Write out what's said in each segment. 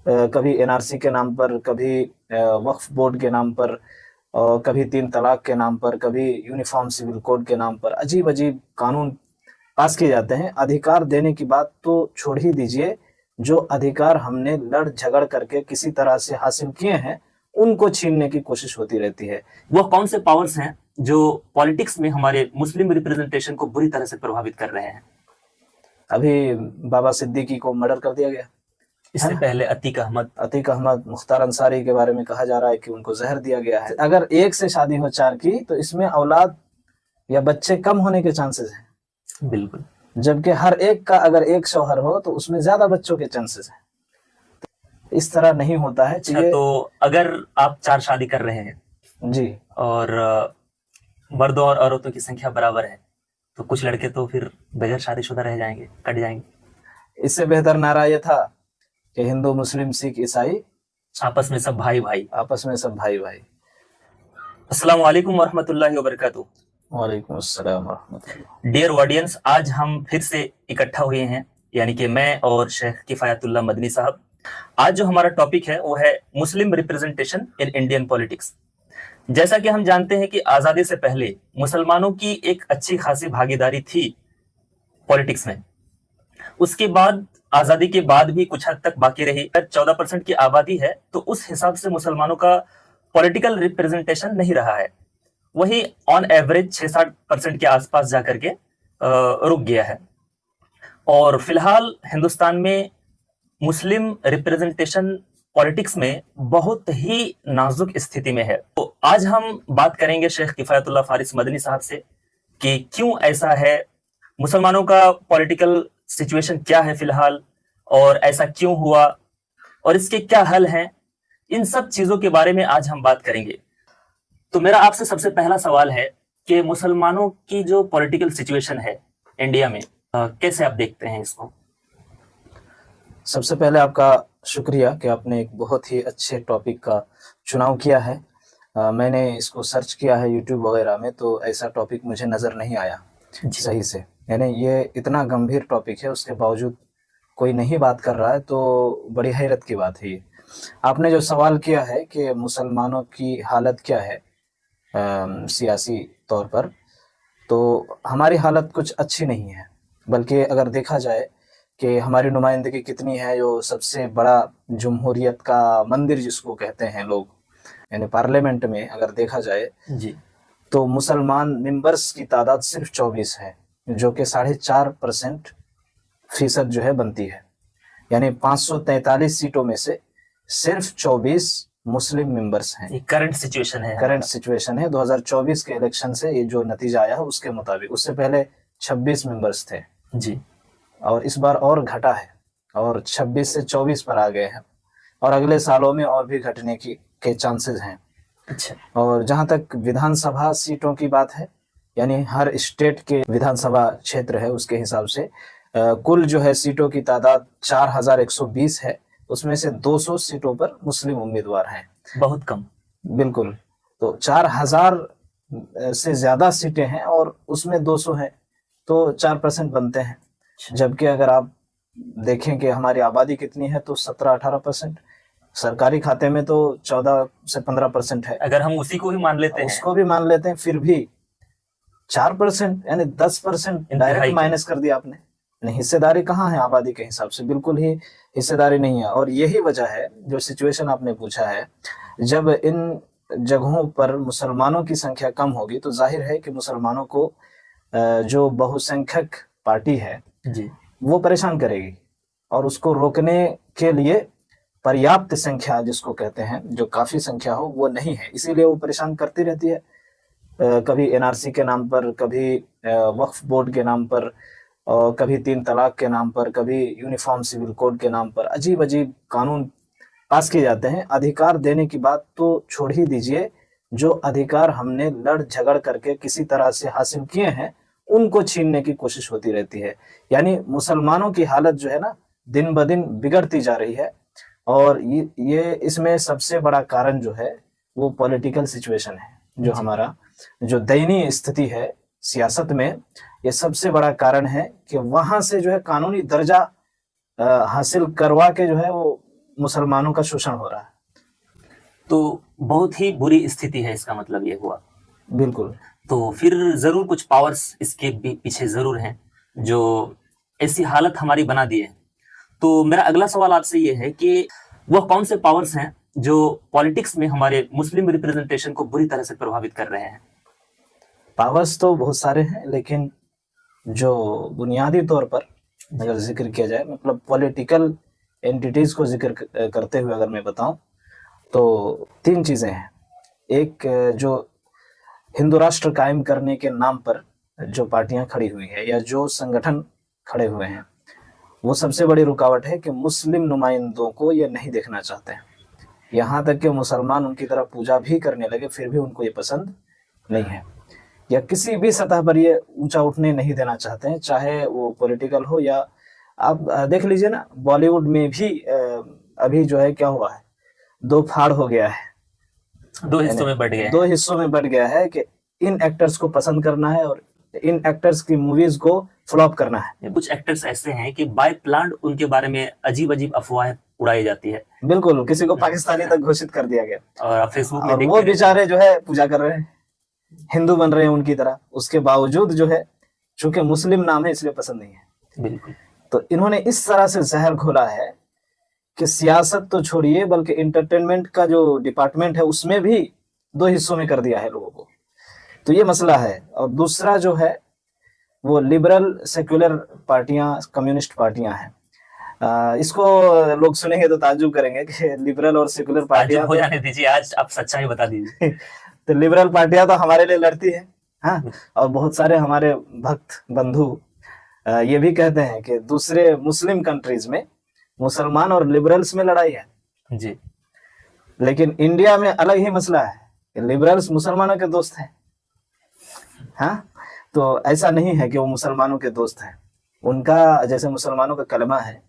कभी एनआरसी के नाम पर, कभी वक्फ बोर्ड के नाम पर, और कभी 3 तलाक के नाम पर, कभी यूनिफॉर्म सिविल कोड के नाम पर अजीब अजीब कानून पास किए जाते हैं। अधिकार देने की बात तो छोड़ ही दीजिए, जो अधिकार हमने लड़ झगड़ करके किसी तरह से हासिल किए हैं उनको छीनने की कोशिश होती रहती है। वह कौन से पावर्स हैं जो पॉलिटिक्स में हमारे मुस्लिम रिप्रेजेंटेशन को बुरी तरह से प्रभावित कर रहे हैं? अभी बाबा सिद्दीकी को मर्डर कर दिया गया, इससे पहले अतीक अहमद, मुख्तार अंसारी के बारे में कहा जा रहा है कि उनको जहर दिया गया है। अगर एक से शादी हो 4 की तो इसमें औलाद या बच्चे कम होने के चांसेस हैं। बिल्कुल। जबकि हर एक का अगर एक शौहर हो तो उसमें ज्यादा बच्चों के चांसेस हैं। इस तरह नहीं होता है। अच्छा, तो अगर आप 4 शादी कर रहे हैं जी और मर्दों और औरतों की संख्या बराबर है, तो कुछ लड़के तो फिर बगैर शादीशुदा रह जाएंगे, कट जाएंगे। इससे बेहतर नारा यह था कि हिंदू, मुस्लिम, सिख, ईसाई आपस में सब भाई भाई, आपस में सब भाई भाई। अस्सलाम वालेकुम वरहमतुल्लाहि वबरकातुहू। वालेकुम अस्सलाम वरहमतुल्लाह। डियर ऑडियंस, आज हम फिर से इकट्ठा हुए हैं, यानी कि मैं और शेख किफायतुल्लाह मदनी साहब। आज जो हमारा टॉपिक है वो है मुस्लिम रिप्रेजेंटेशन इन इंडियन पॉलिटिक्स। जैसा कि हम जानते हैं कि आजादी से पहले मुसलमानों की एक अच्छी खासी भागीदारी थी पॉलिटिक्स में। उसके बाद आजादी के बाद भी कुछ हद तक बाकी रही। 14% की आबादी है, तो उस हिसाब से मुसलमानों का पॉलिटिकल रिप्रेजेंटेशन नहीं रहा है। वही ऑन एवरेज 6-7% के आसपास जाकर के रुक गया है। और फिलहाल हिंदुस्तान में मुस्लिम रिप्रेजेंटेशन पॉलिटिक्स में बहुत ही नाजुक स्थिति में है। तो आज हम बात करेंगे शेख किफायतुल्लाह फारिस मदनी साहब से कि क्यों ऐसा है, मुसलमानों का पॉलिटिकल सिचुएशन क्या है फिलहाल, और ऐसा क्यों हुआ, और इसके क्या हल हैं। इन सब चीजों के बारे में आज हम बात करेंगे। तो मेरा आपसे सबसे पहला सवाल है कि मुसलमानों की जो पॉलिटिकल सिचुएशन है इंडिया में, कैसे आप देखते हैं इसको? सबसे पहले आपका शुक्रिया कि आपने एक बहुत ही अच्छे टॉपिक का चुनाव किया है। मैंने इसको सर्च किया है यूट्यूब वगैरह में, तो ऐसा टॉपिक मुझे नज़र नहीं आया सही से। यानी ये इतना गंभीर टॉपिक है, उसके बावजूद कोई नहीं बात कर रहा है, तो बड़ी हैरत की बात है ये। आपने जो सवाल किया है कि मुसलमानों की हालत क्या है सियासी तौर पर, तो हमारी हालत कुछ अच्छी नहीं है। बल्कि अगर देखा जाए कि हमारी नुमाइंदगी कितनी है, जो सबसे बड़ा जमहूरियत का मंदिर जिसको कहते हैं लोग, यानी पार्लियामेंट में अगर देखा जाए जी, तो मुसलमान मेंबर्स की तादाद सिर्फ 24 है, जो कि 4.5% जो है बनती है। यानी 543 सीटों में से सिर्फ 24 मुस्लिम मेंबर्स हैं। करंट सिचुएशन है 2024 के इलेक्शन से ये जो नतीजा आया है उसके मुताबिक। उससे पहले 26 मेंबर्स थे जी, और इस बार और घटा है और 26 से 24 पर आ गए हैं, और अगले सालों में और भी घटने के चांसेस हैं। अच्छा। और जहां तक विधानसभा सीटों की बात है, यानी हर स्टेट के विधानसभा क्षेत्र है उसके हिसाब से कुल जो है सीटों की तादाद 4120 है। उसमें से 200 सीटों पर मुस्लिम उम्मीदवार हैं। बहुत कम। बिल्कुल। तो 4000 से ज्यादा सीटें हैं और उसमें 200 हैं, तो 4% बनते हैं। जबकि अगर आप देखें कि हमारी आबादी कितनी है तो 17-18%, सरकारी खाते में तो 14 से 15% है। अगर हम उसी को ही मान लेते हैं, उसको भी मान लेते हैं, फिर भी 4% यानी 10% डायरेक्ट माइनस कर दिया आपने। हिस्सेदारी कहाँ है आबादी के हिसाब से? बिल्कुल ही हिस्सेदारी नहीं है। और यही वजह है, जो सिचुएशन आपने पूछा है, जब इन जगहों पर मुसलमानों की संख्या कम होगी तो जाहिर है कि मुसलमानों को जो बहुसंख्यक पार्टी है जी, वो परेशान करेगी, और उसको रोकने के लिए पर्याप्त संख्या जिसको कहते हैं, जो काफी संख्या हो, वो नहीं है। इसीलिए वो परेशान करती रहती है। कभी एनआरसी के नाम पर, कभी वक्फ बोर्ड के नाम पर, और कभी 3 तलाक के नाम पर, कभी यूनिफॉर्म सिविल कोड के नाम पर अजीब अजीब कानून पास किए जाते हैं। अधिकार देने की बात तो छोड़ ही दीजिए, जो अधिकार हमने लड़ झगड़ करके किसी तरह से हासिल किए हैं उनको छीनने की कोशिश होती रहती है। यानी मुसलमानों की हालत जो है ना, दिन ब दिन बिगड़ती जा रही है। और ये इसमें सबसे बड़ा कारण जो है वो पॉलिटिकल सिचुएशन है, जो हमारा जो दयनीय स्थिति है सियासत में। ये सबसे बड़ा कारण है कि वहां से जो है कानूनी दर्जा हासिल करवा के जो है वो मुसलमानों का शोषण हो रहा है। तो बहुत ही बुरी स्थिति है, इसका मतलब ये हुआ। बिल्कुल। तो फिर जरूर कुछ पावर्स इसके पीछे जरूर हैं जो ऐसी हालत हमारी बना दी है। तो मेरा अगला सवाल आपसे ये है कि वह कौन से पावर्स हैं जो पॉलिटिक्स में हमारे मुस्लिम रिप्रेजेंटेशन को बुरी तरह से प्रभावित कर रहे हैं? पावर्स तो बहुत सारे हैं, लेकिन जो बुनियादी तौर पर अगर जिक्र किया जाए, मतलब पॉलिटिकल एंटिटीज को जिक्र करते हुए अगर मैं बताऊं तो 3 चीजें हैं। एक, जो हिंदू राष्ट्र कायम करने के नाम पर जो पार्टियां खड़ी हुई है या जो संगठन खड़े हुए हैं, वो सबसे बड़ी रुकावट है कि मुस्लिम नुमाइंदों को ये नहीं देखना चाहते हैं। यहाँ तक कि मुसलमान उनकी तरफ पूजा भी करने लगे, फिर भी उनको ये पसंद नहीं है, या किसी भी सतह पर ये ऊंचा उठने नहीं देना चाहते हैं, चाहे वो पॉलिटिकल हो या आप देख लीजिए ना, बॉलीवुड में भी अभी जो है क्या हुआ है, 2 फाड़ हो गया है, 2 हिस्सों में बट गए हैं। 2 हिस्सों में बट गया है कि इन एक्टर्स को पसंद करना है और इन एक्टर्स की मूवीज को फ्लॉप करना है। कुछ एक्टर्स ऐसे हैं कि बाय प्लान उनके बारे में अजीब अजीब अफवाहें उड़ाई जाती है। बिल्कुल, किसी को पाकिस्तानी तक घोषित कर दिया गया, और फेसबुक में और देखते वो रहते हैं। बेचारे जो है पूजा कर रहे हैं, हिंदू बन रहे हैं उनकी तरह, उसके बावजूद जो है चूंकि मुस्लिम नाम है इसलिए पसंद नहीं है। बिल्कुल। तो इन्होंने इस तरह से जहर घोला है कि सियासत तो छोड़िए, बल्कि इंटरटेनमेंट का जो डिपार्टमेंट है उसमें भी 2 हिस्सों में कर दिया है लोगों को। तो ये मसला है। और दूसरा जो है वो लिबरल सेक्युलर पार्टियां, कम्युनिस्ट पार्टियां हैं। इसको लोग सुनेंगे तो ताज्जुब करेंगे कि लिबरल और सेक्युलर पार्टियां हो जाने दीजिए, आज आप सच्चाई बता दीजिए। तो लिबरल पार्टियां तो हमारे लिए लड़ती है, हाँ, और बहुत सारे हमारे भक्त बंधु ये भी कहते हैं कि दूसरे मुस्लिम कंट्रीज में मुसलमान और लिबरल्स में लड़ाई है जी, लेकिन इंडिया में अलग ही मसला है, लिबरल्स मुसलमानों के दोस्त हैं। हाँ, तो ऐसा नहीं है कि वो मुसलमानों के दोस्त हैं, उनका जैसे मुसलमानों का कलमा है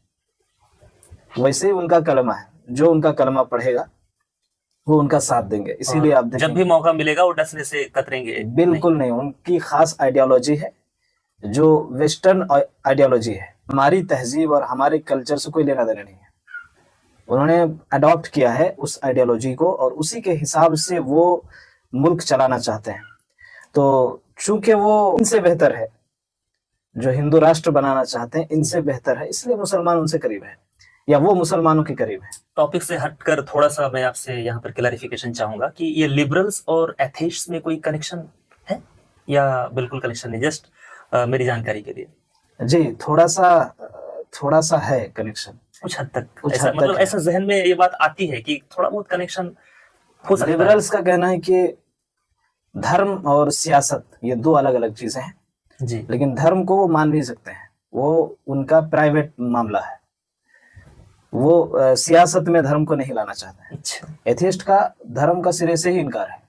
वैसे ही उनका कलमा है, जो उनका कलमा पढ़ेगा वो उनका साथ देंगे। इसीलिए आप जब भी मौका मिलेगा वो डसने से कतरेंगे? बिल्कुल नहीं, उनकी खास आइडियोलॉजी है जो वेस्टर्न आइडियोलॉजी है। हमारी तहजीब और हमारे कल्चर से कोई लेना देना नहीं है। उन्होंने अडॉप्ट किया है उस आइडियोलॉजी को और उसी के हिसाब से वो मुल्क चलाना चाहते हैं। तो चूंकि वो इनसे बेहतर है, जो हिंदू राष्ट्र बनाना चाहते हैं इनसे बेहतर है, इसलिए मुसलमान उनसे करीब है या वो मुसलमानों के करीब है। टॉपिक से हटकर थोड़ा सा मैं आपसे यहाँ पर क्लैरिफिकेशन चाहूंगा कि ये लिबरल्स और एथेइस्ट्स में कोई कनेक्शन है या बिल्कुल कनेक्शन नहीं? जस्ट मेरी जानकारी के लिए। जी, थोड़ा सा है कनेक्शन, कुछ हद तक, कुछ ऐसा हद तक मतलब है। ऐसा जहन में ये बात आती है कि थोड़ा बहुत कनेक्शन हो सकता है। लिबरल्स का कहना है कि धर्म और सियासत ये 2 अलग अलग चीजें हैं जी, लेकिन धर्म को वो मान भी सकते हैं, वो उनका प्राइवेट मामला है, वो सियासत में धर्म को नहीं लाना चाहते हैं। अच्छा, एथियस्ट का धर्म का सिरे से ही इनकार है।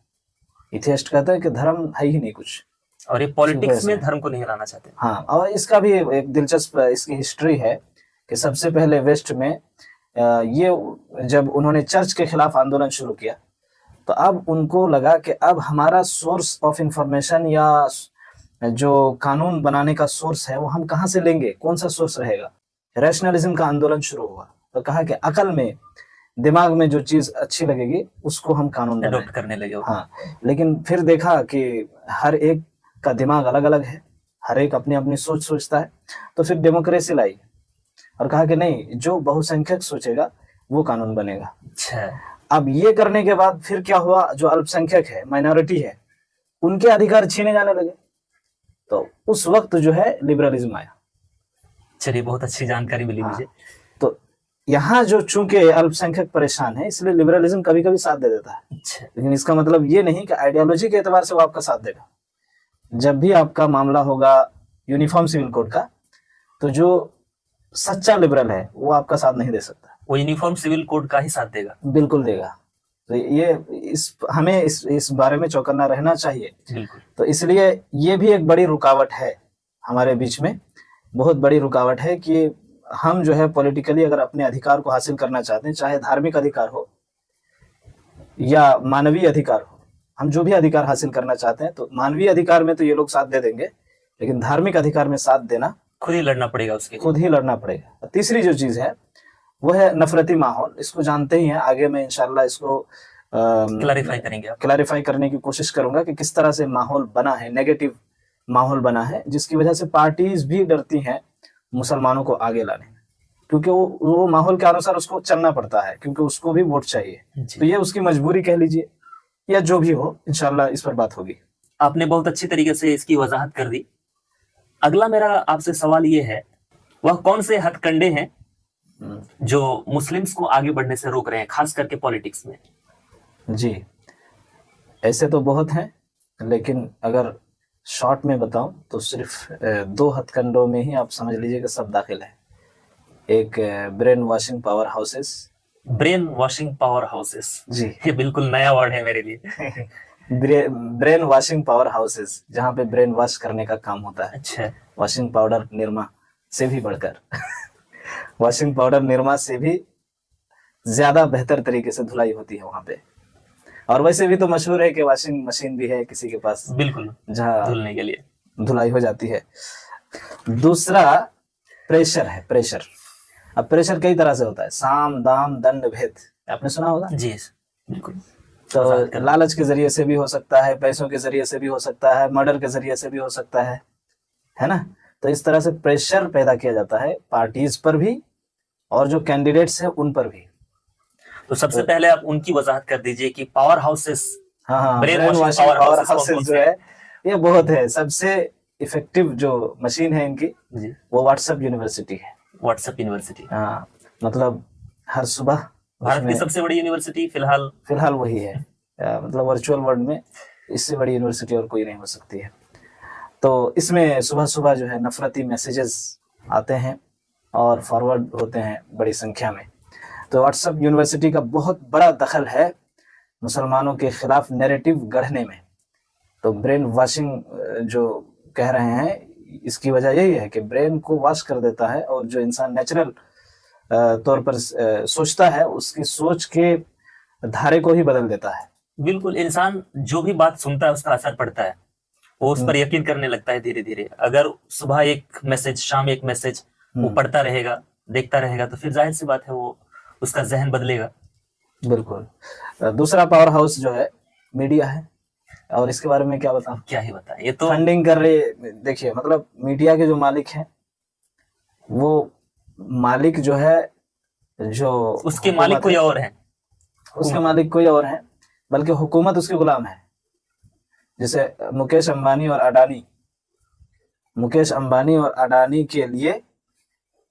एथियस्ट कहता है कि धर्म है ही नहीं कुछ, और ये पॉलिटिक्स वैसे। में धर्म को नहीं लाना चाहते। हाँ, और इसका भी एक दिलचस्प इसकी हिस्ट्री है कि सबसे पहले वेस्ट में ये जब उन्होंने चर्च के खिलाफ आंदोलन शुरू किया तो अब उनको लगा कि अब हमारा सोर्स ऑफ इंफॉर्मेशन या जो कानून बनाने का सोर्स है वो हम कहाँ से लेंगे, कौन सा सोर्स रहेगा। रैशनलिज्म का आंदोलन शुरू हुआ तो कहा कि अकल में, दिमाग में जो चीज अच्छी लगेगी उसको हम कानून बनाएं। अडॉप्ट करने लगे। हाँ, लेकिन फिर देखा कि हर एक का दिमाग अलग अलग है, हर एक अपनी अपनी सोच सोचता है, तो फिर डेमोक्रेसी लाई और कहा कि नहीं, जो बहुसंख्यक सोचेगा वो कानून बनेगा। अच्छा, अब ये करने के बाद फिर क्या हुआ, जो अल्पसंख्यक है, माइनॉरिटी है, उनके अधिकार छीने जाने लगे, तो उस वक्त जो है लिबरलिज्म आया। चलिए, बहुत अच्छी जानकारी मिली हाँ, मुझे। तो यहाँ जो चूंकि अल्पसंख्यक परेशान है इसलिए लिबरलिज्म कभी कभी साथ दे देता है, अच्छा, लेकिन इसका मतलब ये नहीं कि आइडियोलॉजी के एतबार से वो आपका साथ देगा। जब भी आपका मामला होगा यूनिफॉर्म सिविल कोड का, तो जो सच्चा लिबरल है वो आपका साथ नहीं दे सकता, वो यूनिफॉर्म सिविल कोड का ही साथ देगा। बिल्कुल देगा। तो ये हमें इस बारे में चौकन्ना रहना चाहिए। बिल्कुल। तो इसलिए ये भी एक बड़ी रुकावट है हमारे बीच में, बहुत बड़ी रुकावट है कि हम जो है पॉलिटिकली अगर अपने अधिकार को हासिल करना चाहते हैं, चाहे धार्मिक अधिकार हो या मानवीय अधिकार हो, हम जो भी अधिकार हासिल करना चाहते हैं, तो मानवीय अधिकार में तो ये लोग साथ दे देंगे, लेकिन धार्मिक अधिकार में साथ देना खुद ही लड़ना पड़ेगा, उसके खुद ही लड़ना पड़ेगा। तीसरी जो चीज है वो है नफरती माहौल। इसको जानते ही हैं, आगे मैं इंशाल्लाह इसको क्लैरिफाई करेंगे आप। क्लैरिफाई करने की कोशिश करूंगा कि किस तरह से माहौल बना है, नेगेटिव माहौल बना है, जिसकी वजह से पार्टीज भी डरती हैं मुसलमानों को आगे लाने में, क्योंकि वो माहौल के अनुसार उसको चलना पड़ता है, क्योंकि उसको भी वोट चाहिए। जी। तो ये उसकी मजबूरी कह लीजिए, या जो भी हो, इंशाल्लाह इस पर बात होगी। आपने बहुत अच्छी तरीके से इसकी वजाहत कर दी। अगला मेरा आपसे सवाल ये है, वह कौन से हथकंडे हैं जो मुस्लिम्स को आगे बढ़ने से रोक रहे हैं, खास करके पॉलिटिक्स में? जी, ऐसे तो बहुत हैं, लेकिन अगर शॉर्ट में बताऊं तो सिर्फ 2 हथकंडों में ही आप समझ लीजिए कि सब दाखिल है। एक brainwashing powerhouses. Brainwashing powerhouses, जी, ये बिल्कुल नया वर्ड है मेरे लिए। ब्रेन वॉशिंग पावर हाउसेस, जहाँ पे ब्रेन वॉश करने का काम होता है। अच्छा। वॉशिंग पाउडर निरमा से भी बढ़कर वॉशिंग पाउडर निरमा से भी ज्यादा बेहतर तरीके से धुलाई होती है वहां पे। और वैसे भी तो मशहूर है कि वॉशिंग मशीन भी है किसी के पास, बिल्कुल, जहाँ धुलने के लिए धुलाई हो जाती है। दूसरा प्रेशर है, प्रेशर। अब प्रेशर कई तरह से होता है, साम दाम दंड भेद, आपने सुना होगा। जी बिल्कुल। तो लालच के जरिए से भी हो सकता है, पैसों के जरिए से भी हो सकता है, मर्डर के जरिए से भी हो सकता है ना। तो इस तरह से प्रेशर पैदा किया जाता है पार्टीज पर भी और जो कैंडिडेट्स हैं उन पर भी। तो सबसे पहले आप उनकी वजाहत कर दीजिए कि पावर हाउसेस, हाँ, brain brain washing washing power houses कौन जो से है, ये बहुत है। सबसे इफेक्टिव जो मशीन है इनकी, जी, वो व्हाट्सएप यूनिवर्सिटी है। व्हाट्सएप यूनिवर्सिटी, हाँ, मतलब हर सुबह भारत की उसमें सबसे बड़ी यूनिवर्सिटी फिलहाल वही है। मतलब वर्चुअल वर्ल्ड में इससे बड़ी यूनिवर्सिटी और कोई नहीं हो सकती है। तो इसमें सुबह सुबह जो है नफरती मैसेजेस आते हैं और फॉरवर्ड होते हैं बड़ी संख्या में। तो व्हाट्सएप यूनिवर्सिटी का बहुत बड़ा दखल है मुसलमानों के खिलाफ नैरेटिव गढ़ने में। तो ब्रेन वॉशिंग जो कह रहे हैं, इसकी वजह यही है कि ब्रेन को वॉश कर देता है और जो इंसान नेचुरल तौर पर सोचता है, उसकी सोच के धारे को ही बदल देता है। बिल्कुल, इंसान जो भी बात सुनता है उसका असर पड़ता है, वो उस पर यकीन करने लगता है धीरे धीरे। अगर सुबह एक मैसेज, शाम एक मैसेज वो पढ़ता रहेगा, देखता रहेगा, तो फिर जाहिर सी बात है वो उसका जहन बदलेगा। बिल्कुल। दूसरा पावर हाउस जो है मीडिया है, और इसके बारे में क्या बताऊं, क्या ही बताएं। ये तो फंडिंग कर रही, देखिए मतलब मीडिया के जो मालिक हैं, वो मालिक जो है, जो उसके मालिक कोई और है, उसके मालिक कोई और है, बल्कि हुकूमत उसके गुलाम है। जैसे मुकेश अंबानी और अडानी के लिए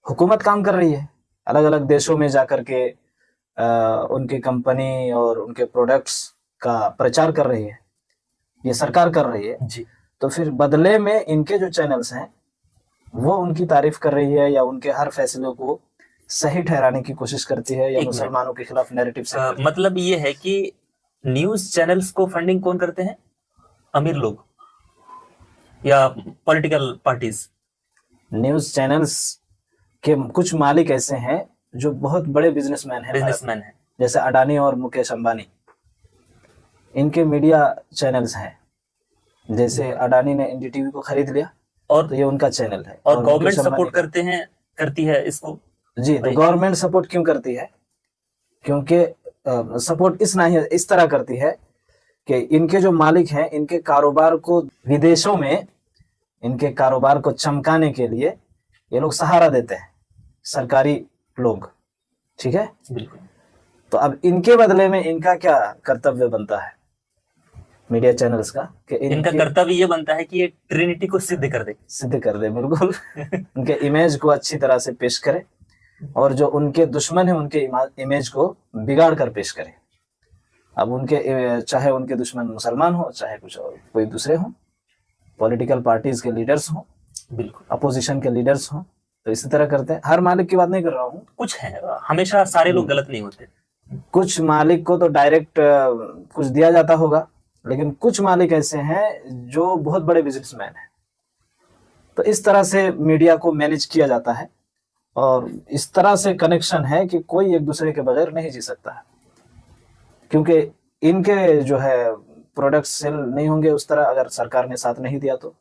हुकूमत काम कर रही है, अलग अलग देशों में जाकर के उनकी कंपनी और उनके प्रोडक्ट्स का प्रचार कर रही है, ये सरकार कर रही है जी। तो फिर बदले में इनके जो चैनल्स हैं वो उनकी तारीफ कर रही है, या उनके हर फैसले को सही ठहराने की कोशिश करती है, या मुसलमानों के खिलाफ नैरेटिव से मतलब ये है कि न्यूज चैनल्स को फंडिंग कौन करते हैं? अमीर लोग या पॉलिटिकल पार्टीज? न्यूज चैनल्स के कुछ मालिक ऐसे हैं जो बहुत बड़े बिजनेसमैन हैं, जैसे अडानी और मुकेश अंबानी, इनके मीडिया चैनल्स हैं। जैसे अडानी ने एनडीटीवी को खरीद लिया, और तो ये उनका चैनल है, और गवर्नमेंट सपोर्ट करती है इसको। जी, तो गवर्नमेंट सपोर्ट क्यों करती है? क्योंकि सपोर्ट इस तरह करती है कि इनके जो मालिक हैं, इनके कारोबार को विदेशों में, इनके कारोबार को चमकाने के लिए ये लोग सहारा देते हैं, सरकारी लोग, ठीक है। बिल्कुल। तो अब इनके बदले में इनका क्या कर्तव्य बनता है मीडिया चैनल्स का, कि इनका कर्तव्य ये बनता है कि ये ट्रिनिटी को सिद्ध कर दे। बिल्कुल। उनके इमेज को अच्छी तरह से पेश करे, और जो उनके दुश्मन है उनके इमेज को बिगाड़ कर पेश करे। अब उनके चाहे उनके दुश्मन मुसलमान हो, चाहे कुछ और कोई दूसरे हो, पॉलिटिकल पार्टीज के लीडर्स हो, बिल्कुल, अपोजिशन के लीडर्स हो, तो इसी तरह करते हैं। हर मालिक की बात नहीं कर रहा हूँ, कुछ है, हमेशा सारे लोग गलत नहीं होते। कुछ मालिक को तो डायरेक्ट कुछ दिया जाता होगा, लेकिन कुछ मालिक ऐसे हैं जो बहुत बड़े बिजनेसमैन हैं। तो इस तरह से मीडिया को मैनेज किया जाता है, और इस तरह से कनेक्शन है कि कोई एक दूसरे के बगैर नहीं जी सकता है, क्योंकि इनके जो है प्रोडक्ट सेल नहीं होंगे उस तरह अगर सरकार ने साथ नहीं दिया तो,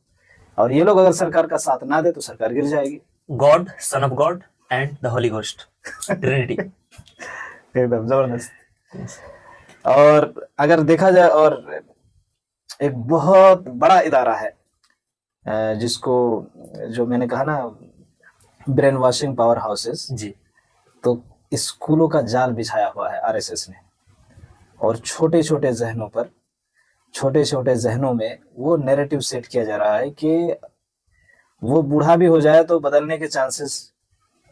और ये लोग अगर सरकार का साथ ना दे तो सरकार गिर जाएगी। God, son of God and the Holi ghost. Trinity. एकदम जबरदस्त। और अगर देखा जाए, और एक बहुत बड़ा इदारा है जिसको, जो मैंने कहा ना, ब्रेन वॉशिंग पावर हाउसेस, जी। तो स्कूलों का जाल बिछाया हुआ है आरएसएस ने, और छोटे छोटे जहनों में वो नैरेटिव सेट किया जा रहा है कि वो बूढ़ा भी हो जाए तो बदलने के चांसेस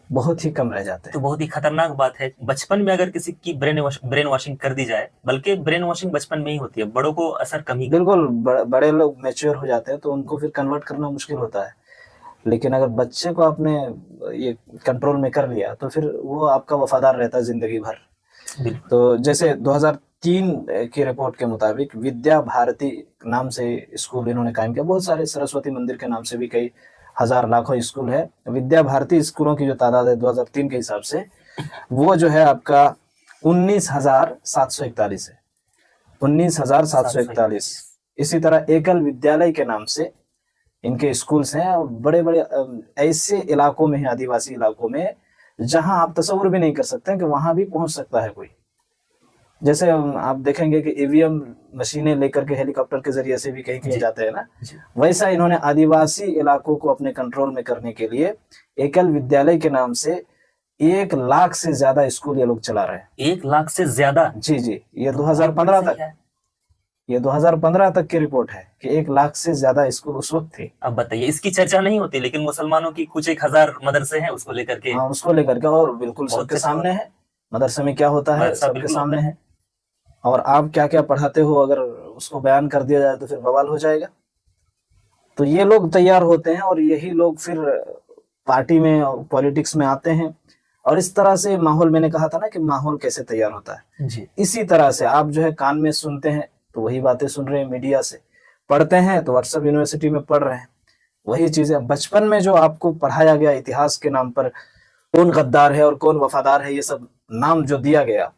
बहुत ही कम रह जाते तो हैं। बहुत ही खतरनाक बात है, बचपन में अगर किसी की ब्रेन वॉशिंग कर दी जाए, बल्कि ब्रेन वॉशिंग बचपन में ही होती है, बड़ों को असर कम ही करता बिल्कुल, बड़े लोग मैच्योर हो जाते हैं तो उनको फिर कन्वर्ट करना मुश्किल होता है, लेकिन अगर बच्चे को आपने ये कंट्रोल में कर लिया तो फिर वो आपका वफादार रहता है जिंदगी भर। है। बिल्कुल। तो जैसे 2003 की रिपोर्ट के मुताबिक विद्या भारती नाम से स्कूल इन्होंने कायम किया, बहुत सारे, सरस्वती मंदिर के नाम से भी कई हजार लाखों स्कूल है। विद्या भारती स्कूलों की जो तादाद है 2003 के हिसाब से, वो जो है आपका 19,741 है, 19,741। इसी तरह एकल विद्यालय के नाम से इनके स्कूल्स हैं, और बड़े बड़े ऐसे इलाकों में हैं, आदिवासी इलाकों में, जहां आप तस्वीर भी नहीं कर सकते हैं कि वहां भी पहुंच सकता है कोई। जैसे आप देखेंगे कि ईवीएम मशीनें लेकर के हेलीकॉप्टर के जरिए से भी कहीं कहीं जाते हैं ना, वैसा इन्होंने आदिवासी इलाकों को अपने कंट्रोल में करने के लिए एकल विद्यालय के नाम से 1 लाख से ज्यादा स्कूल ये लोग चला रहे हैं। 1 लाख से ज्यादा? जी जी, ये 2015 तक, ये 2015 तक की रिपोर्ट है कि 1 लाख से ज्यादा स्कूल उस वक्त थे। अब बताइए, इसकी चर्चा नहीं होती, लेकिन मुसलमानों की कुछ 1,000 मदरसे हैं, उसको लेकर के। हाँ, उसको लेकर के, और बिल्कुल बहुत सबके अच्छा सामने है, मदरसे में क्या होता है मदरसा सबके बिल्कुल सामने होता है, और आप क्या क्या पढ़ाते हो अगर उसको बयान कर दिया जाए तो फिर बवाल हो जाएगा। तो ये लोग तैयार होते हैं, और यही लोग फिर पार्टी में और पॉलिटिक्स में आते हैं, और इस तरह से माहौल, मैंने कहा था ना कि माहौल कैसे तैयार होता है जी। इसी तरह से आप जो है कान में सुनते हैं तो वही बातें सुन रहे हैं मीडिया से, पढ़ते हैं तो व्हाट्सएप यूनिवर्सिटी में पढ़ रहे हैं वही चीजें। बचपन में जो आपको पढ़ाया गया इतिहास के नाम पर, कौन गद्दार है और कौन वफादार है, ये सब नाम जो दिया गया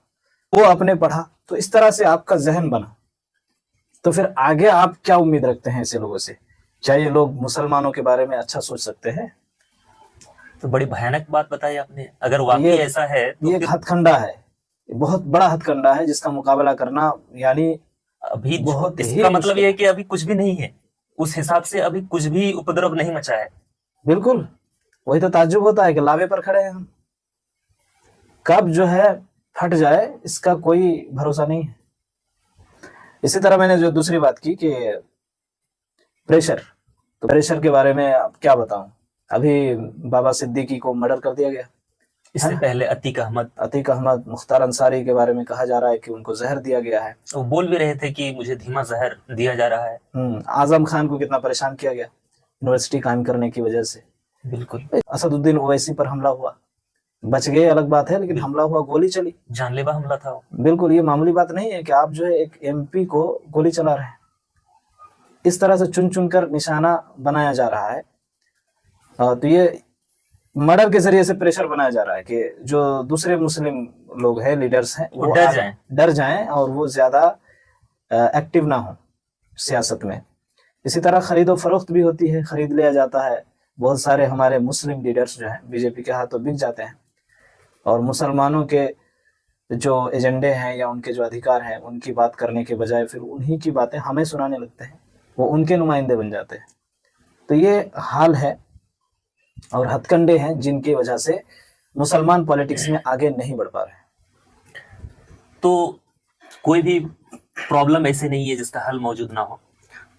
वो आपने पढ़ा, तो इस तरह से आपका जहन बना। तो फिर आगे आप क्या उम्मीद रखते हैं ऐसे लोगों से? क्या ये लोग मुसलमानों के बारे में अच्छा सोच सकते हैं? तो बड़ी भयानक बात बताई आपने। अगर वाकई ऐसा है तो ये एक हथकंडा है, बहुत बड़ा हथकंडा है, जिसका मुकाबला करना यानी अभी बहुत ही इसका मतलब मुश्किल ये है कि अभी कुछ भी नहीं है, उस हिसाब से अभी कुछ भी उपद्रव नहीं मचा है। बिल्कुल, वही तो ताज्जुब होता है कि लावे पर खड़े हैं हम, कब जो है फट जाए इसका कोई भरोसा नहीं है। इसी तरह मैंने जो दूसरी बात की कि प्रेशर, तो प्रेशर के बारे में अब क्या बताऊं। अभी बाबा सिद्दीकी को मर्डर कर दिया गया, इससे पहले अतीक अहमद, मुख्तार अंसारी के बारे में कहा जा रहा है कि उनको जहर दिया गया है। वो बोल भी रहे थे कि मुझे धीमा जहर दिया जा रहा है। आजम खान को कितना परेशान किया गया यूनिवर्सिटी कायम करने की वजह से। बिल्कुल। असदुद्दीन ओवैसी पर हमला हुआ, बच गए अलग बात है, लेकिन हमला हुआ, गोली चली, जानलेवा हमला था। बिल्कुल, ये मामूली बात नहीं है कि आप जो है एक एमपी को गोली चला रहे हैं। इस तरह से चुन चुन कर निशाना बनाया जा रहा है। तो ये मर्डर के जरिए से प्रेशर बनाया जा रहा है कि जो दूसरे मुस्लिम लोग हैं, लीडर्स हैं, वो डर जाएं और वो ज्यादा एक्टिव ना हो सियासत में। इसी तरह खरीदो फरोख्त भी होती है, खरीद लिया जाता है। बहुत सारे हमारे मुस्लिम लीडर्स जो हैं बीजेपी के हाथों बिक जाते हैं, और मुसलमानों के जो एजेंडे हैं या उनके जो अधिकार हैं उनकी बात करने के बजाय फिर उन्हीं की बातें हमें सुनाने लगते हैं, वो उनके नुमाइंदे बन जाते हैं। तो ये हाल है और हथकंडे हैं जिनकी वजह से मुसलमान पॉलिटिक्स में आगे नहीं बढ़ पा रहे। तो कोई भी प्रॉब्लम ऐसे नहीं है जिसका हल मौजूद ना हो।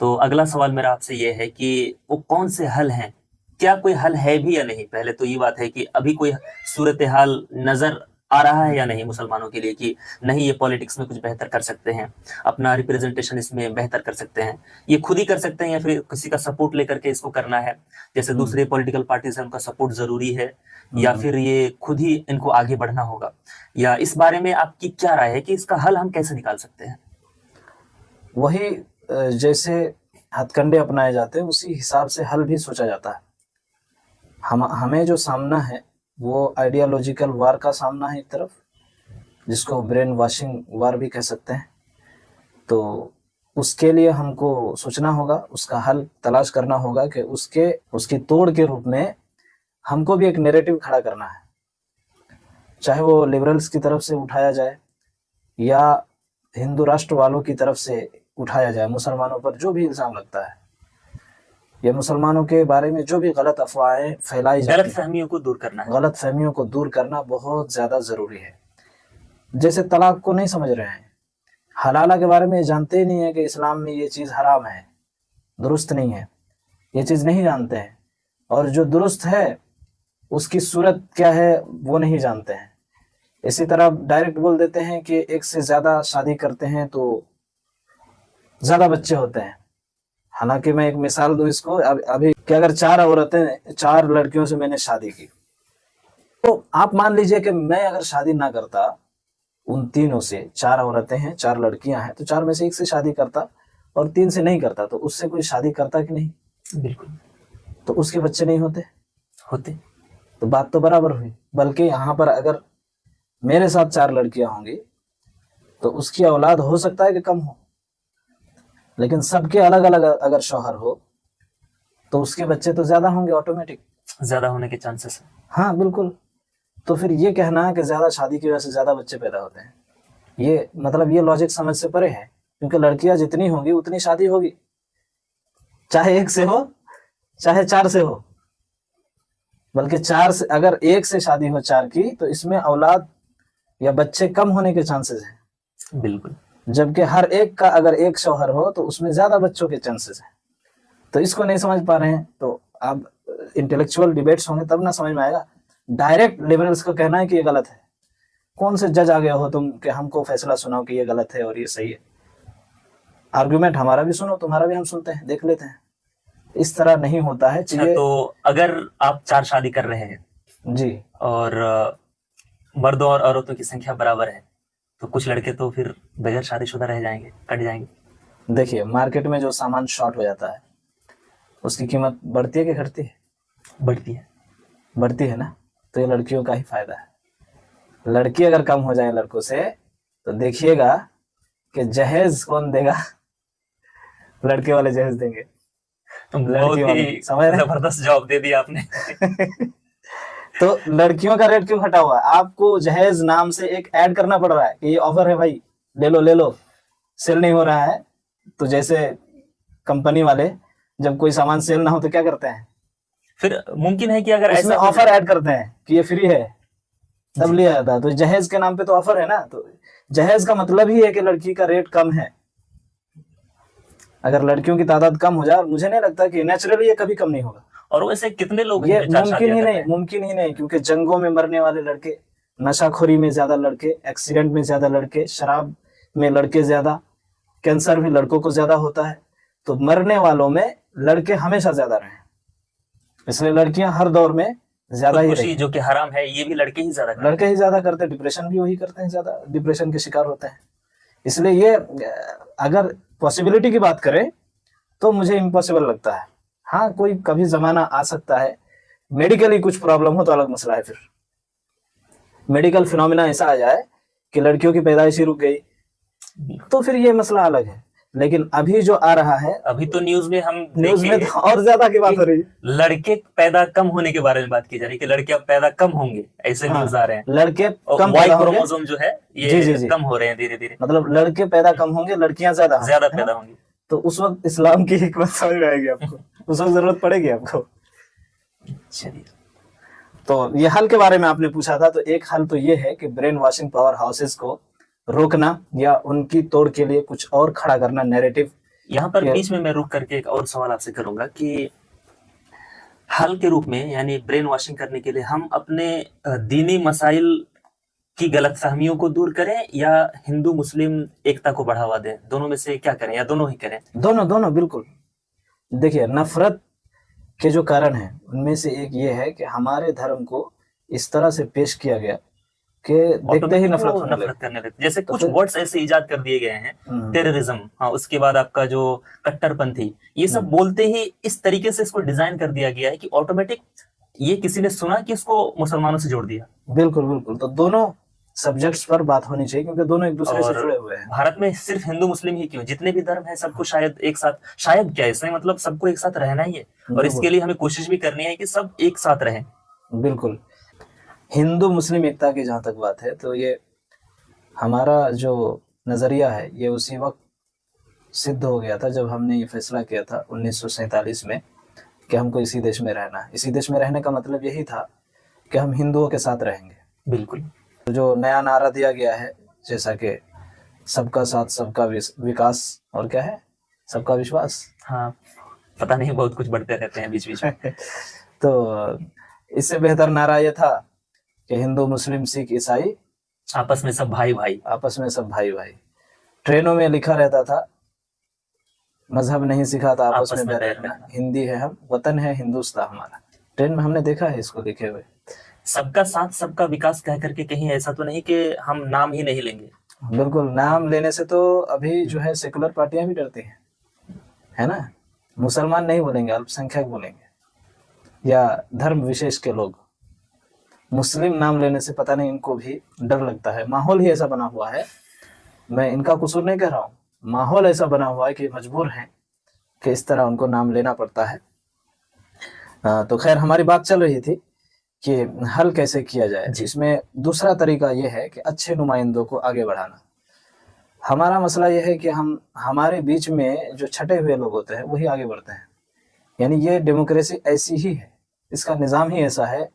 तो अगला सवाल मेरा आपसे ये है कि वो कौन से हल हैं, क्या कोई हल है भी या नहीं? पहले तो ये बात है कि अभी कोई सूरत हाल नजर आ रहा है या नहीं मुसलमानों के लिए कि नहीं ये पॉलिटिक्स में कुछ बेहतर कर सकते हैं, अपना रिप्रेजेंटेशन इसमें बेहतर कर सकते हैं, ये खुद ही कर सकते हैं या फिर किसी का सपोर्ट लेकर के इसको करना है, जैसे दूसरे पॉलिटिकल पार्टीज हैं उनका सपोर्ट जरूरी है, या फिर ये खुद ही इनको आगे बढ़ना होगा? या इस बारे में आपकी क्या राय है कि इसका हल हम कैसे निकाल सकते हैं? वही जैसे हथकंडे अपनाए जाते हैं उसी हिसाब से हल भी सोचा जाता है। हमें जो सामना है वो आइडियोलॉजिकल वार का सामना है एक तरफ, जिसको ब्रेन वॉशिंग वार भी कह सकते हैं। तो उसके लिए हमको सोचना होगा, उसका हल तलाश करना होगा कि उसकी तोड़ के रूप में हमको भी एक नैरेटिव खड़ा करना है चाहे वो लिबरल्स की तरफ से उठाया जाए या हिंदू राष्ट्र वालों की तरफ से उठाया जाए, मुसलमानों पर जो भी इल्जाम लगता है या मुसलमानों के बारे में जो भी गलत अफवाहें फैलाई जाती गलत हैं, फहमियों को दूर करना है। गलत फहमियों को दूर करना बहुत ज्यादा जरूरी है। जैसे तलाक को नहीं समझ रहे हैं, हलाला के बारे में जानते ही नहीं है कि इस्लाम में ये चीज हराम है, दुरुस्त नहीं है, ये चीज नहीं जानते हैं। और जो दुरुस्त है उसकी सूरत क्या है वो नहीं जानते हैं। इसी तरह डायरेक्ट बोल देते हैं कि एक से ज्यादा शादी करते हैं तो ज्यादा बच्चे होते हैं। हालांकि मैं एक मिसाल दूं इसको, अभी कि अगर 4 औरतें 4 लड़कियों से मैंने शादी की, तो आप मान लीजिए कि मैं अगर शादी ना करता उन तीनों से, 4 औरतें हैं 4 लड़कियां हैं, तो 4 में से एक से शादी करता और 3 से नहीं करता, तो उससे कोई शादी करता कि नहीं? बिल्कुल। तो उसके बच्चे नहीं होते? होते। तो बात तो बराबर हुई। बल्कि यहाँ पर अगर मेरे साथ 4 लड़कियां होंगी तो उसकी औलाद हो सकता है कि कम हो, लेकिन सबके अलग अलग अगर शौहर हो तो उसके बच्चे तो ज्यादा होंगे, ऑटोमेटिक ज्यादा होने के चांसेस है। हाँ बिल्कुल। तो फिर ये कहना कि ज्यादा शादी की वजह से ज्यादा बच्चे पैदा होते हैं, ये मतलब ये लॉजिक समझ से परे है। क्योंकि लड़कियां जितनी होंगी उतनी शादी होगी, चाहे 1 से हो चाहे 4 से हो। बल्कि 4 से, अगर 1 से शादी हो 4 की, तो इसमें औलाद या बच्चे कम होने के चांसेस हैं। बिल्कुल। जबकि हर एक का अगर 1 शौहर हो तो उसमें ज्यादा बच्चों के चांसेस हैं। तो इसको नहीं समझ पा रहे हैं, तो आप इंटेलेक्चुअल डिबेट्स होंगे तब ना समझ में आएगा। डायरेक्ट लिबरल्स को कहना है कि ये गलत है, कौन से जज आ गए हो तुम कि हमको फैसला सुनाओ कि ये गलत है और ये सही है? आर्गुमेंट हमारा भी सुनो, तुम्हारा भी हम सुनते हैं, देख लेते हैं। इस तरह नहीं होता है। अच्छा, तो अगर आप 4 शादी कर रहे हैं जी, और मर्दों और औरतों की संख्या बराबर है, तो कुछ लड़के तो फिर बगैर शादीशुदा रह जाएंगे, कट जाएंगे। देखिए मार्केट में जो सामान शॉर्ट हो जाता है उसकी कीमत बढ़ती है कि घटती है? बढ़ती है। बढ़ती है ना। तो ये लड़कियों का ही फायदा है। लड़की अगर कम हो जाए लड़कों से तो देखिएगा कि जहेज कौन देगा? लड़के वाले जहेज देंगे। बहुत ही जबरदस्त जवाब दे दिया आपने। तो लड़कियों का रेट क्यों घटा हुआ? आपको जहेज नाम से एक ऐड करना पड़ रहा है कि ये ऑफर है भाई, ले लो ले लो, सेल नहीं हो रहा है। तो जैसे कंपनी वाले जब कोई सामान सेल ना हो तो क्या करते हैं? फिर मुमकिन है कि अगर इसमें ऐसा ऑफर ऐड करते हैं कि ये फ्री है, तब लिया जाता है। तो जहेज के नाम पे तो ऑफर है ना। तो जहेज का मतलब ही है कि लड़की का रेट कम है। अगर लड़कियों की तादाद कम हो जाए, और मुझे नहीं लगता कि नेचुरली ये कभी कम नहीं होगा। और वैसे कितने लोग ये मुमकिन ही नहीं, क्योंकि जंगों में मरने वाले लड़के, नशाखोरी में ज्यादा लड़के, एक्सीडेंट में ज्यादा लड़के, शराब में लड़के ज्यादा, कैंसर भी लड़कों को ज्यादा होता है। तो मरने वालों में लड़के हमेशा ज्यादा रहे, इसलिए लड़कियां हर दौर में ज्यादा ही रही। जो कि हराम है, ये भी लड़के ही ज्यादा करते हैं। डिप्रेशन भी वही करते हैं, ज्यादा डिप्रेशन के शिकार होते हैं। इसलिए ये अगर पॉसिबिलिटी की बात करें तो मुझे इम्पॉसिबल लगता है। हाँ, कोई कभी जमाना आ सकता है, मेडिकली कुछ प्रॉब्लम हो तो अलग मसला है। फिर मेडिकल फिनोमिना ऐसा आ जाए कि लड़कियों की पैदाइश ही रुक गई, तो फिर ये मसला अलग है। लेकिन अभी जो आ रहा है, अभी तो न्यूज में तो और ज्यादा की बात हो रही है। लड़के पैदा कम होने के बारे में बात की जा रही है कि लड़के अब पैदा कम होंगे, ऐसे न्यूज आ रहे हैं। लड़के कम, वाई क्रोमोसोम जो है ये कम हो रहे हैं धीरे धीरे। मतलब लड़के पैदा कम होंगे, लड़कियां ज्यादा पैदा होंगी। तो उस वक्त इस्लाम की हिकमत समझ में आएगी आपको। उस वक्त जरूरत पड़ेगी आपको। चलिए, तो ये हल के बारे में आपने पूछा था, तो एक हल तो ये है कि ब्रेन वॉशिंग पावर हाउसेस को रोकना या उनकी तोड़ के लिए कुछ और खड़ा करना, नैरेटिव। यहाँ पर बीच में मैं रुक करके एक और सवाल आपसे करूंगा कि हल के रूप में, यानी ब्रेन वॉशिंग करने के लिए हम अपने दीनी मसाइल की गलतफहमियों को दूर करें या हिंदू मुस्लिम एकता को बढ़ावा दें? दोनों में से क्या करें, या दोनों ही करें? दोनों बिल्कुल। देखिए, नफरत के जो कारण हैं उनमें से एक ये है कि हमारे धर्म को इस तरह से पेश किया गया कि देखते ही नफरत करने लगते। जैसे कुछ वर्ड्स ऐसे इजाद कर दिए गए हैं, टेररिज्म, हाँ, उसके बाद आपका जो कट्टरपंथी, ये सब बोलते ही इस तरीके से इसको डिजाइन कर दिया गया है कि ऑटोमेटिक ये किसी ने सुना कि इसको मुसलमानों से जोड़ दिया। बिल्कुल। तो दोनों सब्जेक्ट्स पर बात होनी चाहिए, क्योंकि दोनों एक दूसरे से जुड़े हुए हैं। भारत में सिर्फ हिंदू मुस्लिम ही क्यों, जितने भी धर्म है सबको शायद एक साथ, शायद क्या इसमें मतलब सबको एक साथ रहना ही है, और इसके लिए हमें कोशिश भी करनी है कि सब एक साथ रहें। बिल्कुल। हिंदू मुस्लिम एकता की जहाँ तक बात है तो ये हमारा जो नज़रिया है ये उसी वक्त सिद्ध हो गया था जब हमने ये फैसला किया था 1947 में कि हमको इसी देश में रहना है। इसी देश में रहने का मतलब यही था कि हम हिंदुओं के साथ रहेंगे। बिल्कुल। तो जो नया नारा दिया गया है जैसा कि सबका साथ सबका विकास और क्या है सबका विश्वास। हाँ, पता नहीं, बहुत कुछ बढ़ते रहते हैं बीच बीच में। तो इससे बेहतर नारा ये था कि हिंदू मुस्लिम सिख ईसाई आपस में सब भाई भाई। आपस में सब भाई भाई। ट्रेनों में लिखा रहता था मजहब नहीं सिखाता आपस में बैर रहना, हिंदी है हम वतन है हिंदुस्तान हमारा। ट्रेन में हमने देखा है इसको लिखे हुए। सबका साथ सबका विकास कह करके कहीं ऐसा तो नहीं कि हम नाम ही नहीं लेंगे। बिल्कुल, नाम लेने से तो अभी जो है सेकुलर पार्टियां भी डरती हैं, है ना। मुसलमान नहीं बोलेंगे, अल्पसंख्यक बोलेंगे या धर्म विशेष के लोग। मुस्लिम नाम लेने से पता नहीं इनको भी डर लगता है। माहौल ही ऐसा बना हुआ है, मैं इनका कसूर नहीं कह रहा हूँ, माहौल ऐसा बना हुआ है कि मजबूर हैं कि इस तरह उनको नाम लेना पड़ता है। तो खैर हमारी बात चल रही थी कि हल कैसे किया जाए। इसमें दूसरा तरीका यह है कि अच्छे नुमाइंदों को आगे बढ़ाना। हमारा मसला यह है कि हम हमारे बीच में जो छटे हुए लोग होते हैं वही आगे बढ़ते हैं। यानी ये डेमोक्रेसी ऐसी ही है, इसका निज़ाम ही ऐसा है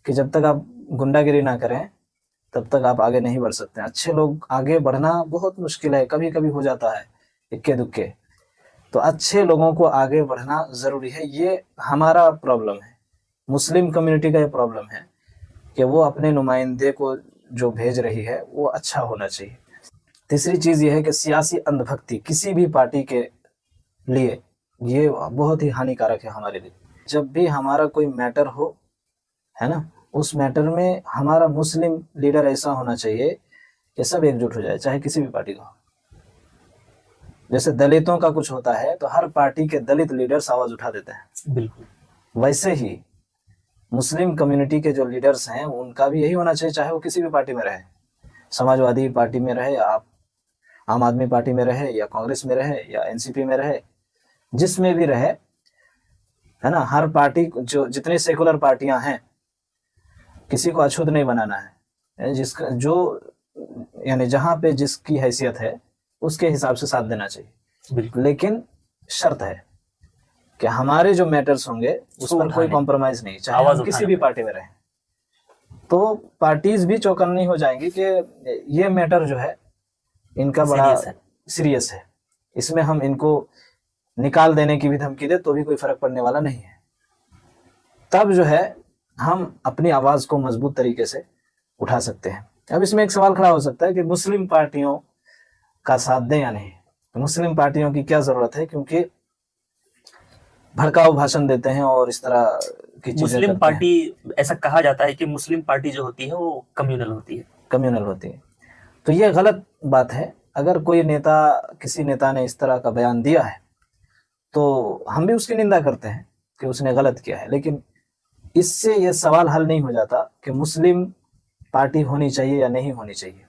कि जब तक आप गुंडागिरी ना करें तब तक आप आगे नहीं बढ़ सकते। अच्छे लोग आगे बढ़ना बहुत मुश्किल है, कभी कभी हो जाता है इक्के दुक्के। तो अच्छे लोगों को आगे बढ़ना ज़रूरी है। ये हमारा प्रॉब्लम है, मुस्लिम कम्युनिटी का ये प्रॉब्लम है कि वो अपने नुमाइंदे को जो भेज रही है वो अच्छा होना चाहिए। तीसरी चीज़ ये है कि सियासी अंधभक्ति किसी भी पार्टी के लिए ये बहुत ही हानिकारक है हमारे लिए। जब भी हमारा कोई मैटर हो, है ना, उस मैटर में हमारा मुस्लिम लीडर ऐसा होना चाहिए कि सब एकजुट हो जाए, चाहे किसी भी पार्टी का हो। जैसे दलितों का कुछ होता है तो हर पार्टी के दलित लीडर्स आवाज उठा देते हैं, बिल्कुल वैसे ही मुस्लिम कम्युनिटी के जो लीडर्स हैं उनका भी यही होना चाहिए, चाहे वो किसी भी पार्टी में रहे, समाजवादी पार्टी में रहे या आम आदमी पार्टी में रहे या कांग्रेस में रहे या एनसीपी में रहे, जिसमें भी रहे, है ना। हर पार्टी जो जितनी सेकुलर पार्टियां हैं किसी को अछूत नहीं बनाना है। जिसका जो यानी जहां पे जिसकी हैसियत है उसके हिसाब से साथ देना चाहिए। बिल्कुल। लेकिन शर्त है कि हमारे जो मैटर्स होंगे उस पर कोई कॉम्प्रोमाइज नहीं, चाहे हम किसी भी पार्टी में रहें। तो पार्टीज भी चौकन्नी हो जाएंगी कि ये मैटर जो है इनका बड़ा सीरियस है, इसमें हम इनको निकाल देने की भी धमकी दे तो भी कोई फर्क पड़ने वाला नहीं है। तब जो है हम अपनी आवाज को मजबूत तरीके से उठा सकते हैं। अब इसमें एक सवाल खड़ा हो सकता है कि मुस्लिम पार्टियों का साथ दें या नहीं। तो मुस्लिम पार्टियों की क्या जरूरत है, क्योंकि भड़काऊ भाषण देते हैं और इस तरह की चीजें। मुस्लिम पार्टी, ऐसा कहा जाता है कि मुस्लिम पार्टी जो होती है वो कम्युनल होती है। कम्युनल होती है, तो ये गलत बात है। अगर कोई नेता, किसी नेता ने इस तरह का बयान दिया है तो हम भी उसकी निंदा करते हैं कि उसने गलत किया है, लेकिन इससे यह सवाल हल नहीं हो जाता कि मुस्लिम पार्टी होनी चाहिए या नहीं होनी चाहिए।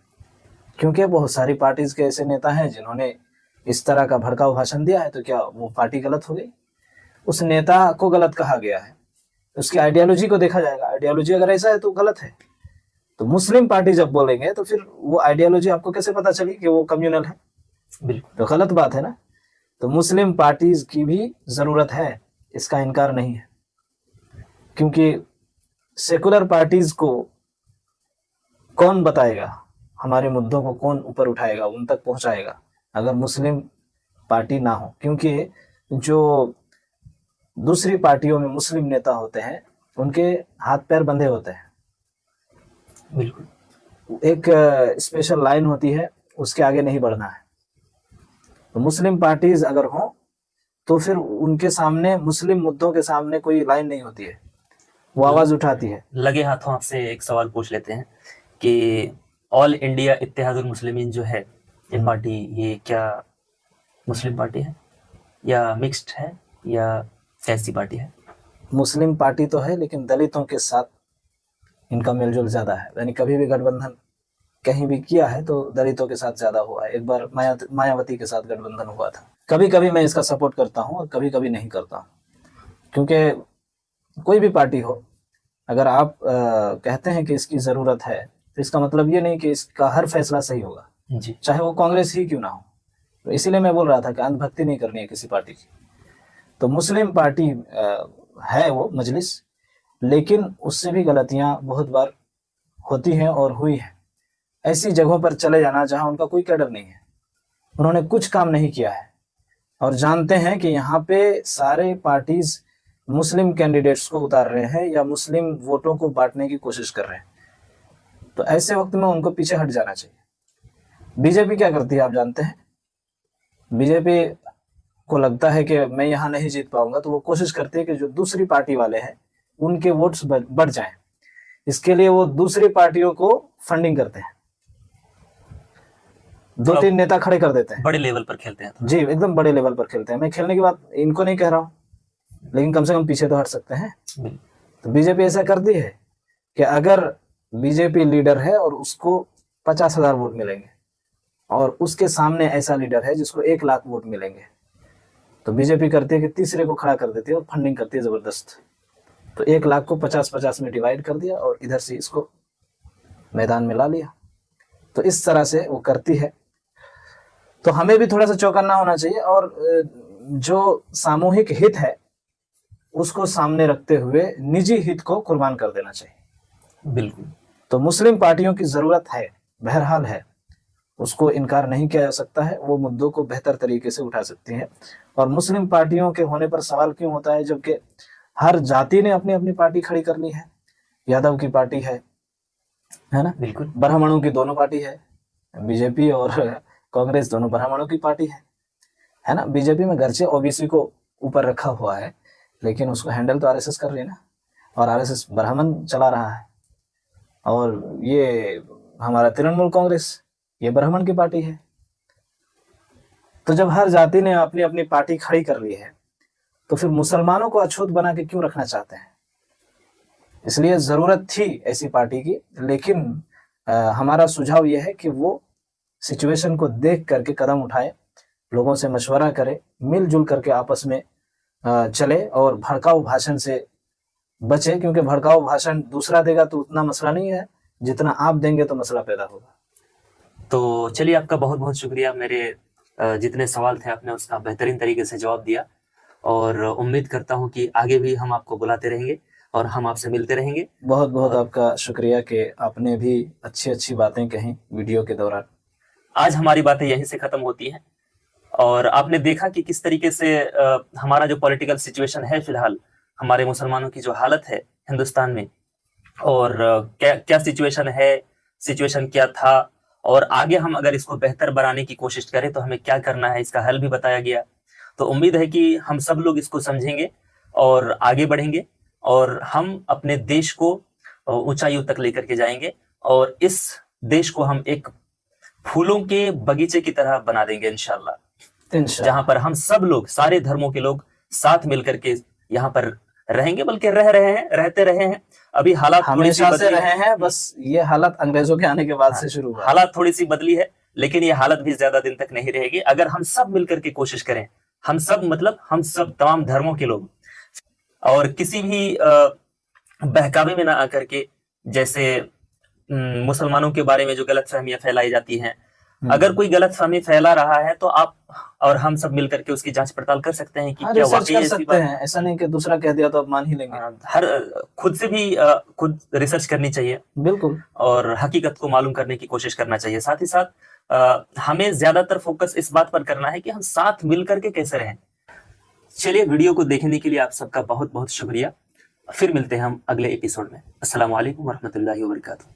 क्योंकि बहुत सारी पार्टीज के ऐसे नेता हैं जिन्होंने इस तरह का भड़काऊ भाषण दिया है, तो क्या वो पार्टी गलत हो गई? उस नेता को गलत कहा गया है, उसकी आइडियोलॉजी को देखा जाएगा। आइडियोलॉजी अगर ऐसा है तो गलत है। तो मुस्लिम पार्टी जब बोलेंगे तो फिर वो आइडियोलॉजी आपको कैसे पता चली कि वो कम्युनल है? बिल्कुल, तो गलत बात है ना। तो मुस्लिम पार्टीज की भी जरूरत है, इसका इनकार नहीं है, क्योंकि सेकुलर पार्टीज को कौन बताएगा, हमारे मुद्दों को कौन ऊपर उठाएगा, उन तक पहुंचाएगा, अगर मुस्लिम पार्टी ना हो। क्योंकि जो दूसरी पार्टियों में मुस्लिम नेता होते हैं उनके हाथ पैर बंधे होते हैं। बिल्कुल, एक स्पेशल लाइन होती है, उसके आगे नहीं बढ़ना है। तो मुस्लिम पार्टीज अगर हो तो फिर उनके सामने, मुस्लिम मुद्दों के सामने कोई लाइन नहीं होती है, वो आवाज उठाती है। लगे हाथों आपसे एक सवाल पूछ लेते हैं कि ऑल इंडिया इत्तेहादुल मुस्लिमीन जो है ये पार्टी, ये क्या मुस्लिम पार्टी है या मिक्स्ड है या कैसी पार्टी है? मुस्लिम पार्टी तो है, लेकिन दलितों के साथ इनका मेलजोल ज्यादा है। यानी कभी भी गठबंधन कहीं भी किया है तो दलितों के साथ ज्यादा हुआ है। एक बार मायावती के साथ गठबंधन हुआ था। कभी कभी मैं इसका सपोर्ट करता हूँ और कभी कभी नहीं करता हूँ, क्योंकि कोई भी पार्टी हो, अगर आप कहते हैं कि इसकी जरूरत है, तो इसका मतलब ये नहीं कि इसका हर फैसला सही होगा, जी चाहे वो कांग्रेस ही क्यों ना हो। तो इसीलिए मैं बोल रहा था कि अंधभक्ति नहीं करनी है किसी पार्टी की। तो मुस्लिम पार्टी है वो मजलिस, लेकिन उससे भी गलतियां बहुत बार होती हैं और हुई हैं। ऐसी जगहों पर चले जाना जहां उनका कोई कैडर नहीं है, उन्होंने कुछ काम नहीं किया है, और जानते हैं कि यहाँ पे सारे पार्टीज मुस्लिम कैंडिडेट्स को उतार रहे हैं या मुस्लिम वोटों को बांटने की कोशिश कर रहे हैं, तो ऐसे वक्त में उनको पीछे हट जाना चाहिए। बीजेपी क्या करती है आप जानते हैं? बीजेपी को लगता है कि मैं यहाँ नहीं जीत पाऊंगा, तो वो कोशिश करती है कि जो दूसरी पार्टी वाले हैं उनके वोट्स बढ़ जाएं। इसके लिए वो दूसरी पार्टियों को फंडिंग करते हैं, 2-3 नेता खड़े कर देते हैं, बड़े लेवल पर खेलते हैं जी एकदम बड़े लेवल पर खेलते हैं। मैं खेलने की बात इनको नहीं कह रहा हूँ, लेकिन कम से कम पीछे तो हट सकते हैं। तो बीजेपी ऐसा करती है कि अगर बीजेपी लीडर है और उसको 50,000 वोट मिलेंगे, और उसके सामने ऐसा लीडर है जिसको 1 लाख वोट मिलेंगे, तो बीजेपी करती है कि तीसरे को खड़ा कर देती है और फंडिंग करती है जबरदस्त। तो 1 लाख को 50-50 में डिवाइड कर दिया और इधर से इसको मैदान में ला लिया। तो इस तरह से वो करती है। तो हमें भी थोड़ा सा चौकन्ना होना चाहिए, और जो सामूहिक हित है उसको सामने रखते हुए निजी हित को कुर्बान कर देना चाहिए। बिल्कुल। तो मुस्लिम पार्टियों की जरूरत है, बहरहाल है, उसको इनकार नहीं किया जा सकता है। वो मुद्दों को बेहतर तरीके से उठा सकती हैं। और मुस्लिम पार्टियों के होने पर सवाल क्यों होता है, जबकि हर जाति ने अपनी अपनी पार्टी खड़ी कर ली है। यादव की पार्टी है ना, बिल्कुल। ब्राह्मणों की दोनों पार्टी है, बीजेपी और कांग्रेस दोनों ब्राह्मणों की पार्टी है ना। बीजेपी में घर से ओबीसी को ऊपर रखा हुआ है, लेकिन उसको हैंडल तो आरएसएस कर रही है ना, और आरएसएस ब्राह्मण चला रहा है। और ये हमारा तृणमूल कांग्रेस, ये ब्राह्मण की पार्टी है। तो जब हर जाति ने अपनी अपनी पार्टी खड़ी कर ली है, तो फिर मुसलमानों को अछूत बना के क्यों रखना चाहते हैं? इसलिए जरूरत थी ऐसी पार्टी की, लेकिन हमारा सुझाव यह है कि वो सिचुएशन को देख करके कदम उठाए, लोगों से मशवरा करे, मिलजुल करके आपस में चले, और भड़काऊ भाषण से बचे, क्योंकि भड़काऊ भाषण दूसरा देगा तो उतना मसला नहीं है, जितना आप देंगे तो मसला पैदा होगा। तो चलिए, आपका बहुत बहुत शुक्रिया। मेरे जितने सवाल थे आपने उसका बेहतरीन तरीके से जवाब दिया, और उम्मीद करता हूं कि आगे भी हम आपको बुलाते रहेंगे और हम आपसे मिलते रहेंगे। बहुत बहुत आपका शुक्रिया कि आपने भी अच्छी अच्छी बातें कही वीडियो के दौरान। आज हमारी बातें यहीं से खत्म होती हैं, और आपने देखा कि किस तरीके से हमारा जो पॉलिटिकल सिचुएशन है फिलहाल, हमारे मुसलमानों की जो हालत है हिंदुस्तान में, और क्या सिचुएशन है, सिचुएशन क्या था, और आगे हम अगर इसको बेहतर बनाने की कोशिश करें तो हमें क्या करना है, इसका हल भी बताया गया। तो उम्मीद है कि हम सब लोग इसको समझेंगे और आगे बढ़ेंगे, और हम अपने देश को ऊंचाइयों तक लेकर के जाएंगे, और इस देश को हम एक फूलों के बगीचे की तरह बना देंगे इंशाल्लाह, जहां पर हम सब लोग, सारे धर्मों के लोग साथ मिलकर के यहाँ पर रहेंगे, बल्कि रहते रहे हैं। अभी हालात हमेशा से रहे हैं, बस ये हालत अंग्रेजों के आने के बाद से शुरू हुआ। हालात थोड़ी सी बदली है, लेकिन ये हालत भी ज्यादा दिन तक नहीं रहेगी अगर हम सब मिलकर के कोशिश करें। हम सब मतलब हम सब तमाम धर्मों के लोग, और किसी भी बहकावे में ना आकर के, जैसे मुसलमानों के बारे में जो गलतफहमियां फैलाई जाती हैं, अगर कोई गलतफहमी फैला रहा है तो आप और हम सब मिलकर के उसकी जांच पड़ताल कर सकते हैं कि क्या वाकई कर सकते हैं। ऐसा नहीं कि दूसरा कह दिया तो आप मान ही लेंगे। हर खुद से भी खुद रिसर्च करनी चाहिए, बिल्कुल, और हकीकत को मालूम करने की कोशिश करना चाहिए। साथ ही साथ हमें ज्यादातर फोकस इस बात पर करना है कि हम साथ मिलकर के कैसे रहें। चलिए, वीडियो को देखने के लिए आप सबका बहुत बहुत शुक्रिया। फिर मिलते हैं हम अगले एपिसोड में। अस्सलाम वालेकुम वरहमतुल्लाहि वबरकातुहू।